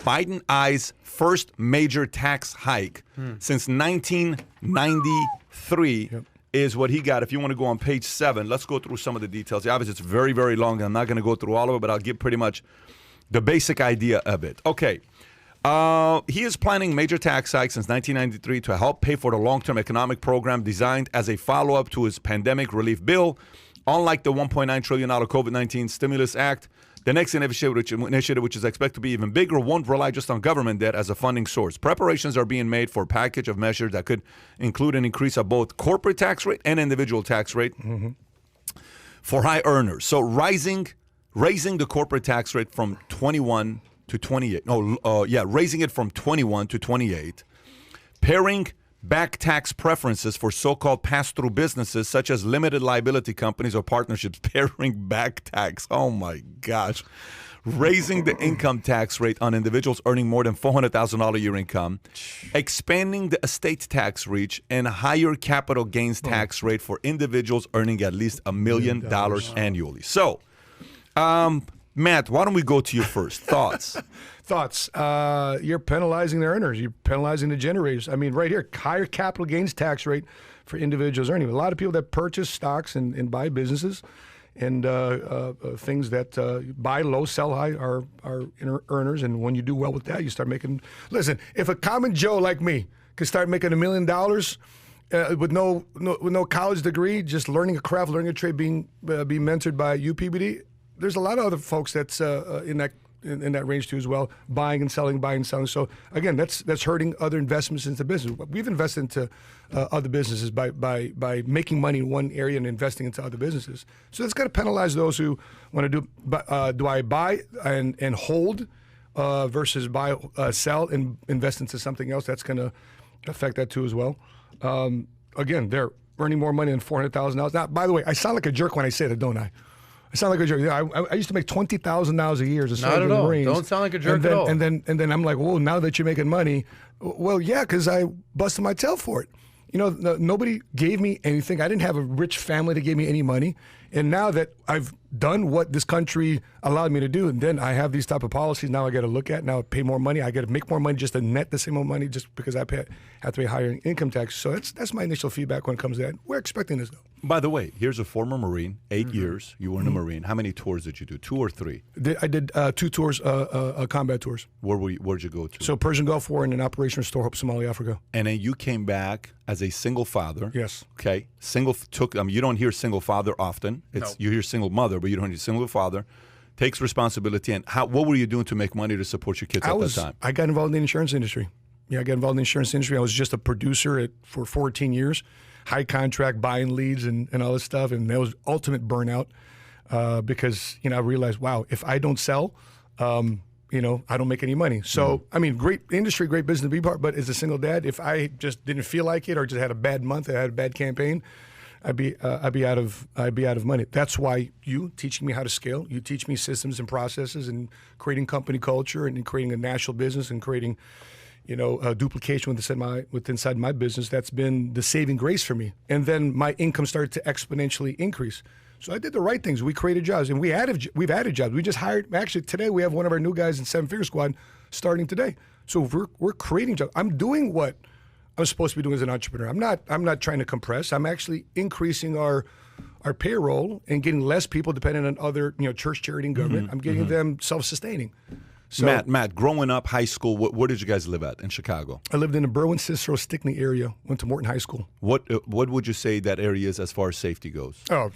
Biden's first major tax hike since 1993 is what he got. If you want to go on page 7, let's go through some of the details. Obviously, it's very, very long. I'm not going to go through all of it, but I'll give pretty much the basic idea of it. Okay. He is planning major tax hikes since 1993 to help pay for the long-term economic program designed as a follow-up to his pandemic relief bill. Unlike the $1.9 trillion COVID-19 Stimulus Act, the next initiative, which is expected to be even bigger, won't rely just on government debt as a funding source. Preparations are being made for a package of measures that could include an increase of both corporate tax rate and individual tax rate for high earners. So raising the corporate tax rate from 21 to 28. Raising it from 21 to 28. Paring back tax preferences for so-called pass-through businesses such as limited liability companies or partnerships. Paring back tax. Oh, my gosh. Raising the income tax rate on individuals earning more than $400,000 a year income. Expanding the estate tax reach and higher capital gains tax rate for individuals earning at least $1 million annually. So, Matt, why don't we go to you first? Thoughts? Thoughts. You're penalizing the earners. You're penalizing the generators. I mean, right here, higher capital gains tax rate for individuals earning. A lot of people that purchase stocks and buy businesses and things that buy low, sell high are earners. And when you do well with that, you start making. Listen, if a common Joe like me can start making $1 million with no college degree, just learning a craft, learning a trade, being mentored by UPBD, there's a lot of other folks that's in that range too as well, buying and selling. So again, that's hurting other investments into business. We've invested into other businesses by making money in one area and investing into other businesses. So it's got to penalize those who want to do. Do I buy and hold versus buy, sell and invest into something else? That's going to affect that too as well. Again, they're earning more money than $400,000. Now, by the way, I sound like a jerk when I say that, don't I? I sound like a jerk. I used to make $20,000 a year as a sergeant in the Marines. Don't sound like a jerk at all. And then I'm like, whoa, now that you're making money, well, yeah, because I busted my tail for it. You know, nobody gave me anything. I didn't have a rich family that gave me any money. And now that I've done what this country allowed me to do, and then I have these type of policies now I got to look at. Now I pay more money. I got to make more money just to net the same amount of money just because I have to pay higher income tax. So that's my initial feedback when it comes to that. We're expecting this, though. By the way, here's a former Marine, 8 years. You were in a Marine. How many tours did you do? 2 or 3? I did 2 tours, combat tours. Where'd you go to? So Persian Gulf War and an Operation Restore Hope, Somalia, Africa. And then you came back as a single father. Yes. Okay. You don't hear single father often. You hear single mother, but you don't hear single father. Takes responsibility. And what were you doing to make money to support your kids at that time? I got involved in the insurance industry. Yeah, I got involved in the insurance industry. I was just a producer for 14 years. High contract, buying leads and all this stuff. And that was ultimate burnout because, I realized, wow, if I don't sell, I don't make any money. So, I mean, great industry, great business to be part, but as a single dad, if I just didn't feel like it or just had a bad month, I had a bad campaign, I'd be out of money. That's why you teaching me how to scale, you teach me systems and processes and creating company culture and creating a national business and creating a duplication inside my business. That's been the saving grace for me. And then my income started to exponentially increase. So I did the right things. We created jobs, and we've added jobs. We just hired. Actually, today we have one of our new guys in 7-figure squad starting today. So we're creating jobs. I'm doing what I'm supposed to be doing as an entrepreneur. I'm not trying to compress. I'm actually increasing our payroll and getting less people dependent on other church, charity, and government. I'm getting them self-sustaining. So, Matt, growing up, high school, where did you guys live at in Chicago? I lived in the Berwyn, Cicero, Stickney area. Went to Morton High School. What would you say that area is as far as safety goes? Oh,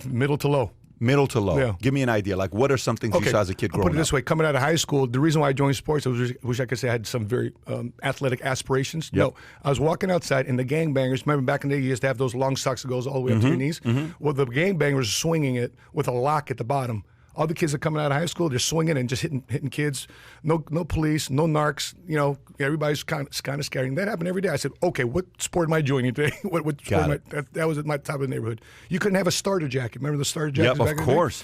middle to low. Middle to low. Yeah. Give me an idea. Like, what are some things you saw as a kid growing up? I'll put it this way. Coming out of high school, the reason why I joined sports, I wish I could say I had some very athletic aspirations. Yep. No, I was walking outside, and the gangbangers, remember back in the day, you used to have those long socks that goes all the way up to your knees? Well, the gangbangers were swinging it with a lock at the bottom. All the kids that are coming out of high school, they're swinging and just hitting kids. No police, no narcs. Everybody's kind of scaring. That happened every day. I said, okay, what sport am I joining today? What sport that was at my top of the neighborhood. You couldn't have a starter jacket. Remember the starter jacket? Yeah,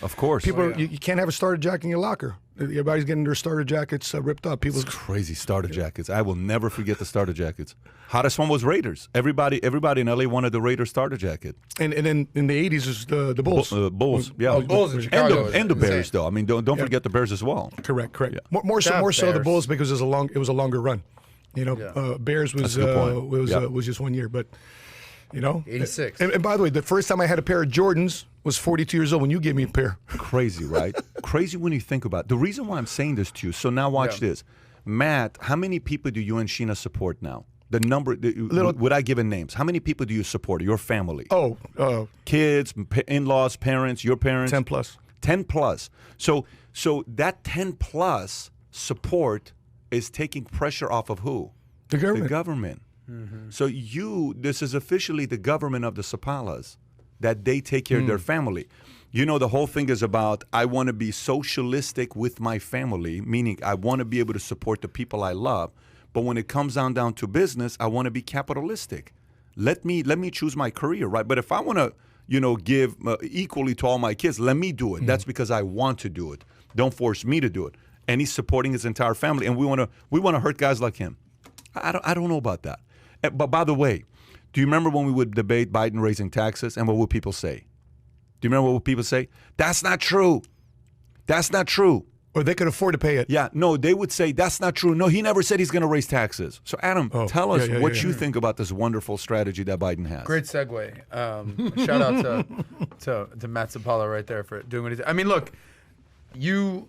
of course. People, you can't have a starter jacket in your locker. Everybody's getting their starter jackets ripped up. It's crazy, starter jackets. I will never forget the starter jackets. Hottest one was Raiders. Everybody in LA wanted the Raiders starter jacket. And then in the 80s was the Bulls. Bulls, yeah. Oh, Bulls in Chicago. And the Bears, though. I mean, don't forget the Bears as well. Correct. Yeah. More so the Bulls because it was a longer run. You know, Bears was just 1 year, but you know, 86. And by the way, the first time I had a pair of Jordans was 42 years old when you gave me a pair. Crazy, right? Crazy when you think about it. The reason why I'm saying this to you. So now watch this, Matt. How many people do you and Sheena support now? The number, without giving names, how many people do you support? Your family? Kids, in-laws, parents, your parents. 10 plus. 10 plus. So that 10 plus support is taking pressure off of who? The government. The government. So this is officially the government of the Sapaulas, that they take care of their family. You know, the whole thing is about, I want to be socialistic with my family, meaning I want to be able to support the people I love. But when it comes down to business, I want to be capitalistic. Let me choose my career, right? But if I want to, give equally to all my kids, let me do it. That's because I want to do it. Don't force me to do it. And he's supporting his entire family, and we want to hurt guys like him. I don't know about that. But by the way, do you remember when we would debate Biden raising taxes, and what would people say? Do you remember what people say? That's not true. That's not true. Or they could afford to pay it. Yeah, no, they would say, that's not true. No, he never said he's going to raise taxes. So, Adam, tell us what you think about this wonderful strategy that Biden has. Great segue. Shout out to Matt Sapaula right there for doing what he did. I mean, look, you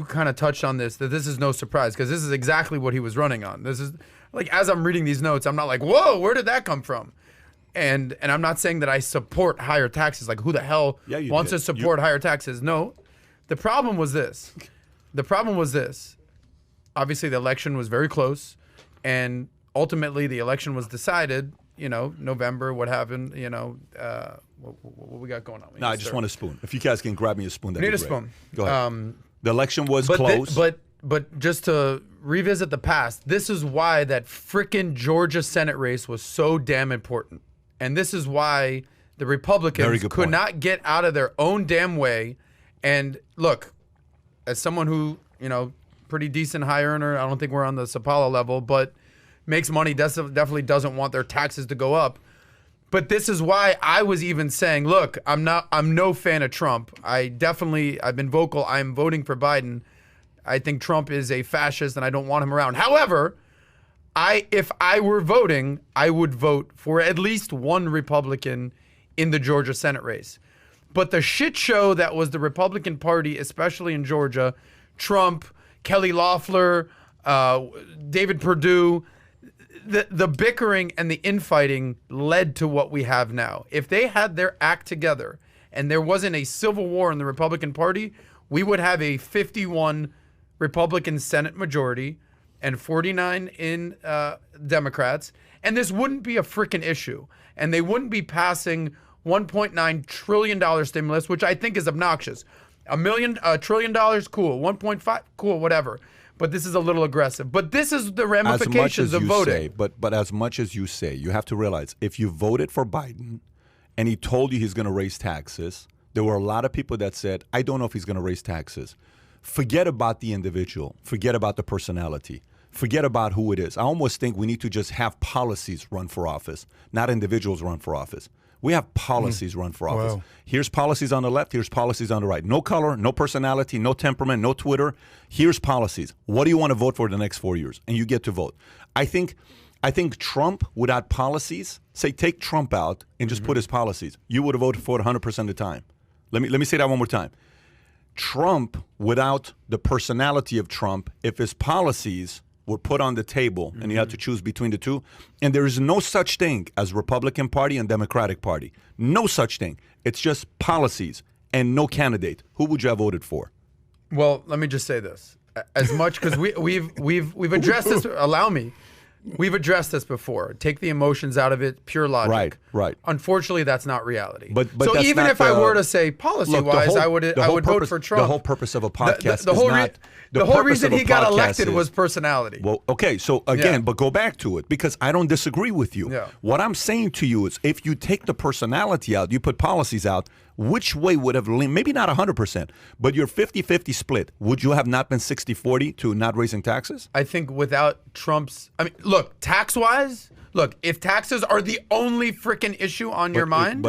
kind of touched on this, that this is no surprise, because this is exactly what he was running on. This is, like, as I'm reading these notes, I'm not like, whoa, where did that come from? And I'm not saying that I support higher taxes. Like, who the hell wants to support higher taxes? No. The problem was this. Obviously, the election was very close, and ultimately the election was decided, November, what happened, what we got going on. No, I just want a spoon. If you guys can grab me a spoon, that'd be great. Need a spoon. Go ahead. The election was close. But just to revisit the past, this is why that frickin' Georgia Senate race was so damn important. And this is why the Republicans could not get out of their own damn way. And look, as someone who, pretty decent high earner, I don't think we're on the Sapaula level, but makes money, definitely doesn't want their taxes to go up. But this is why I was even saying, look, I'm no fan of Trump. I've been vocal. I'm voting for Biden. I think Trump is a fascist and I don't want him around. However, if I were voting, I would vote for at least one Republican in the Georgia Senate race. But the shit show that was the Republican Party, especially in Georgia, Trump, Kelly Loeffler, David Perdue, the bickering and the infighting led to what we have now. If they had their act together and there wasn't a civil war in the Republican Party, we would have a 51 Republican Senate majority and 49 in Democrats, and this wouldn't be a freaking issue. And they wouldn't be passing $1.9 trillion stimulus, which I think is obnoxious. $1 trillion, cool. 1.5, cool, whatever. But this is a little aggressive. But this is the ramifications of voting. But as much as you say, you have to realize, if you voted for Biden and he told you he's going to raise taxes, there were a lot of people that said, I don't know if he's going to raise taxes. Forget about the individual. Forget about the personality. Forget about who it is. I almost think we need to just have policies run for office, not individuals run for office. We have policies run for office. Wow. Here's policies on the left. Here's policies on the right. No color, no personality, no temperament, no Twitter. Here's policies. What do you want to vote for the next 4 years? And you get to vote. I think Trump without policies, say take Trump out and just put his policies, you would have voted for it 100% of the time. Let me say that one more time. Trump without the personality of Trump, if his policies were put on the table and you had to choose between the two, and there is no such thing as Republican Party and Democratic Party. No such thing. It's just policies and no candidate. Who would you have voted for? Well, let me just say this. As much, because we've addressed this, allow me. We've addressed this before. Take the emotions out of it, pure logic. Right. Unfortunately, that's not reality. But so that's even not if I were to say policy-wise, I would vote for Trump. The whole purpose of a podcast the whole reason he got elected was personality. Well, okay, so again, but go back to it, because I don't disagree with you. Yeah. What I'm saying to you is, if you take the personality out, you put policies out, which way would have leaned, maybe not 100%, but your 50-50 split, would you have not been 60-40 to not raising taxes? I think without Trump's, look, tax-wise, if taxes are the only freaking issue on your mind,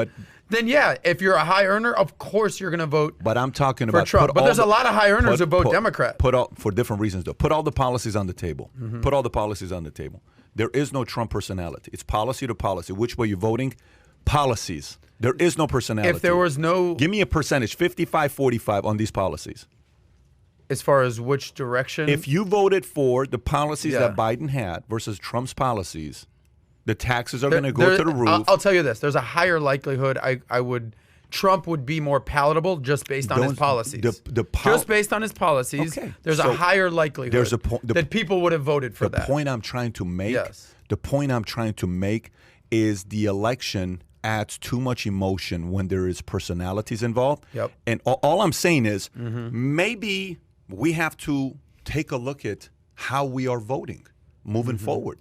then yeah, if you're a high earner, of course you're going to vote But I'm talking for about Trump. But there's a lot of high earners who vote Democrat. For different reasons, though. Put all the policies on the table. Put all the policies on the table. There is no Trump personality. It's policy to policy. Which way you're voting? Policies. There is no personality. If there was no... Give me a percentage, 55-45 on these policies. As far as which direction? If you voted for the policies that Biden had versus Trump's policies, the taxes are going to go to the roof. I'll tell you this. There's a higher likelihood Trump would be more palatable just based on his policies. Just based on his policies, there's a higher likelihood that people would have voted for that. The point I'm trying to make is the election adds too much emotion when there is personalities involved. Yep. And all I'm saying is maybe we have to take a look at how we are voting moving forward.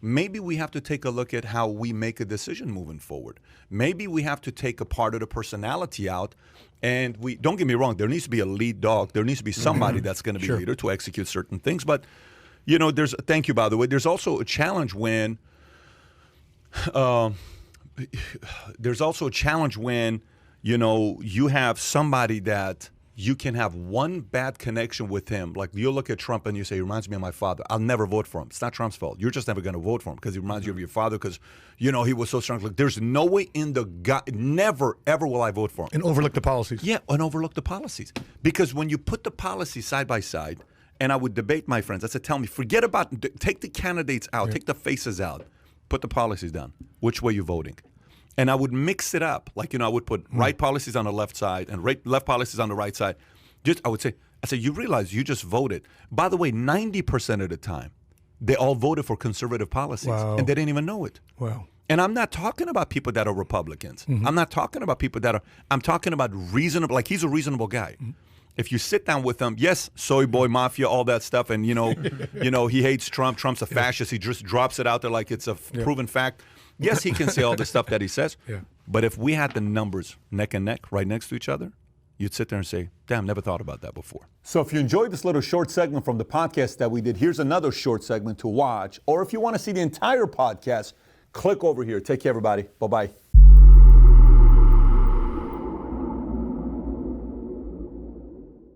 Maybe we have to take a look at how we make a decision moving forward. Maybe we have to take a part of the personality out. And don't get me wrong, there needs to be a lead dog. There needs to be somebody that's going to be leader to execute certain things. But, thank you, by the way. There's also a challenge when you have somebody that you can have one bad connection with him. Like you look at Trump and you say, he reminds me of my father. I'll never vote for him. It's not Trump's fault. You're just never going to vote for him because he reminds you of your father because, he was so strong. Like, there's no way in the God, never, ever will I vote for him. And overlook the policies. Yeah, and overlook the policies. Because when you put the policies side by side, and I would debate my friends, I said, tell me, take the candidates out, take the faces out, put the policies down. Which way you voting? And I would mix it up. Like, I would put right policies on the left side and left policies on the right side. I said, you realize you just voted. By the way, 90% of the time, they all voted for conservative policies. Wow. And they didn't even know it. Wow. And I'm not talking about people that are Republicans. I'm not talking about people I'm talking about reasonable, like he's a reasonable guy. If you sit down with him, yes, soy boy mafia, all that stuff, and he hates Trump. Trump's a fascist. He just drops it out there like it's a proven fact. Yes, he can say all the stuff that he says. Yeah. But if we had the numbers neck and neck, right next to each other, you'd sit there and say, damn, never thought about that before. So if you enjoyed this little short segment from the podcast that we did, here's another short segment to watch. Or if you want to see the entire podcast, click over here. Take care, everybody. Bye-bye.